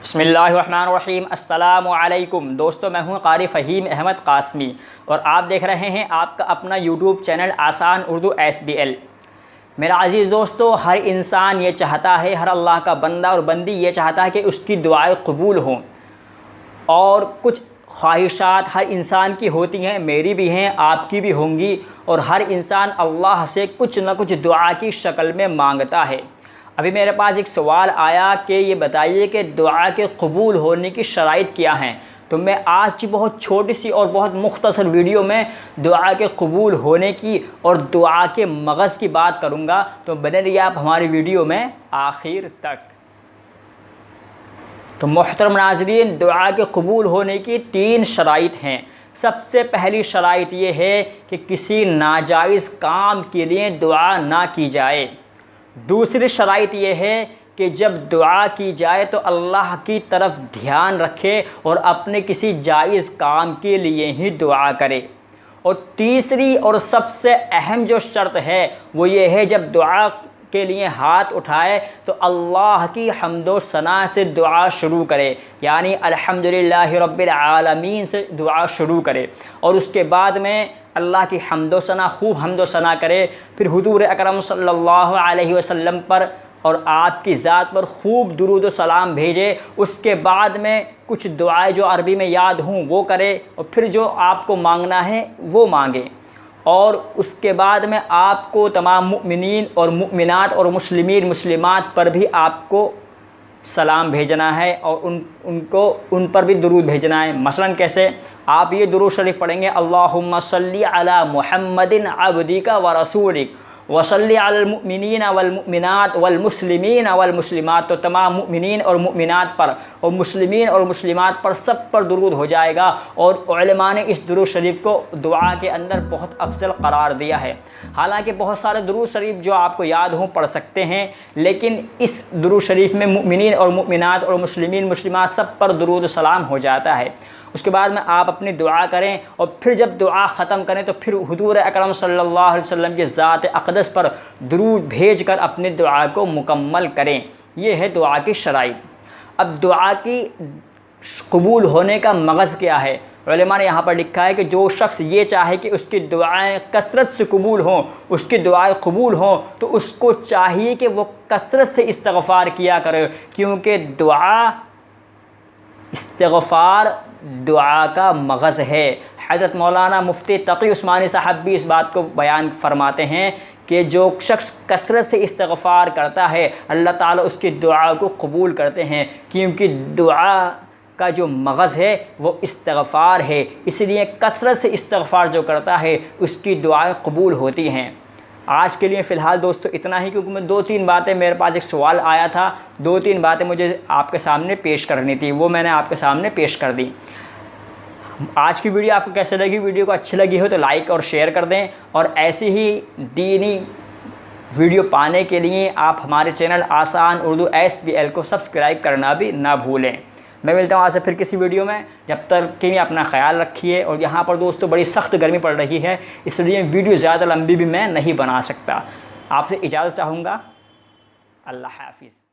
बिस्मिल्लाहिर्रहमानिर्रहीम। अस्सलामुअलैकुम दोस्तों, मैं हूं क़ारी फ़हीम अहमद क़ासमी और आप देख रहे हैं आपका अपना यूट्यूब चैनल आसान उर्दू SBL। मेरा अज़ीज़ दोस्तों, हर इंसान ये चाहता है, हर अल्लाह का बंदा और बंदी ये चाहता है कि उसकी दुआएं कबूल हों। और कुछ ख्वाहिशात हर इंसान की होती हैं, मेरी भी हैं, आपकी भी होंगी। और हर इंसान अल्लाह से कुछ न कुछ दुआ की शक्ल में मांगता है। अभी मेरे पास एक सवाल आया कि ये बताइए कि दुआ के कबूल होने की शराइत क्या हैं। तो मैं आज की बहुत छोटी सी और बहुत मुख्तसर वीडियो में दुआ के कबूल होने की और दुआ के मगज़ की बात करूँगा। तो बने रहिए आप हमारी वीडियो में आखिर तक। तो मोहतरम नाज़रीन, दुआ के कबूल होने की 3 शराइत हैं। सबसे पहली शराइत ये है कि किसी नाजायज़ काम के लिए दुआ ना की जाए। दूसरी शराइत ये है कि जब दुआ की जाए तो अल्लाह की तरफ ध्यान रखे और अपने किसी जायज़ काम के लिए ही दुआ करे। और तीसरी और सबसे अहम जो शर्त है वो ये है, जब दुआ के लिए हाथ उठाए तो अल्लाह की हम्दो सना से दुआ शुरू करे, यानी अल्हम्दुलिल्लाहि रब्बिल आलमीन से दुआ शुरू करे। और उसके बाद में अल्लाह की हम्दो सना, खूब हम्दो सना करे। फिर हुजूर अकरम सल्लल्लाहु अलैहि वसल्लम पर और आपकी ज़ात पर खूब दुरूद व सलाम भेजे। उसके बाद में कुछ दुआएं जो अरबी में याद हों वो करे और फिर जो आपको मांगना है वो मांगे। और उसके बाद में आपको तमाम मुमिनीन और मुमिनात और मुस्लिमीन मुस्लिमात पर भी आपको सलाम भेजना है और उन पर भी दुरूद भेजना है। मसलन कैसे? आप ये दुरूद शरीफ पढ़ेंगे, अल्लाहुम्मा सल्ली अला मुहम्मदिन अब्दिका व रसूलिक वसल्ली अलल मुमिनीन वल मुमिनात वल मुस्लिमीन वल मुस्लिमात। तो तमाम मुमिनीन और मुमिनात पर और मुस्लिमीन और मुस्लिमात पर सब पर दुरूद हो जाएगा। और उलमा ने इस दुरूद शरीफ को दुआ के अंदर बहुत अफजल करार दिया है। हालांकि बहुत सारे दुरूद शरीफ जो आपको याद हों पढ़ सकते हैं, लेकिन इस दुरूद शरीफ में मुमिनीन और मुमिनात और मुस्लिमीन मुस्लिमात सब पर दुरूद सलाम हो जाता है। उसके बाद में आप अपनी दुआ करें और फिर जब दुआ ख़त्म करें तो फिर हुजूर अकरम सल्लल्लाहु अलैहि वसल्लम की ज़ात अक़दस पर दुरूद भेज कर अपनी दुआ को मुकम्मल करें। ये है दुआ की शराइत। अब दुआ की कबूल होने का मगज़ क्या है? उलमा ने यहाँ पर लिखा है कि जो शख्स ये चाहे कि उसकी दुआएं कसरत से कबूल हों, उसकी दुआएं कबूल हों, तो उसको चाहिए कि वो कसरत से इस्तिग़फ़ार किया करे, क्योंकि इस्तिग़फ़ार दुआ का मगज़ है। हज़रत मौलाना मुफ्ती तक़ी उस्मानी साहब भी इस बात को बयान फरमाते हैं कि जो शख्स कसरत से इस्तिग़फ़ार करता है अल्लाह ताला उसकी दुआ को कबूल करते हैं, क्योंकि दुआ का जो मगज़ है वो इस्तिग़फ़ार है। इसलिए कसरत से इस्तिग़फ़ार जो करता है उसकी दुआएं कबूल होती हैं। आज के लिए फ़िलहाल दोस्तों इतना ही, क्योंकि मैं 2-3 बातें, मेरे पास एक सवाल आया था, 2-3 बातें मुझे आपके सामने पेश करनी थी, वो मैंने आपके सामने पेश कर दी। आज की वीडियो आपको कैसे लगी? वीडियो को अच्छी लगी हो तो लाइक और शेयर कर दें। और ऐसी ही दीनी वीडियो पाने के लिए आप हमारे चैनल आसान उर्दू SBL को सब्सक्राइब करना भी ना भूलें। मैं मिलता हूँ आपसे फिर किसी वीडियो में। जब तक के लिए अपना ख्याल रखिए। और यहाँ पर दोस्तों बड़ी सख्त गर्मी पड़ रही है, इसलिए वीडियो ज़्यादा लंबी भी मैं नहीं बना सकता। आपसे इजाज़त चाहूँगा। अल्लाह हाफ़िज़।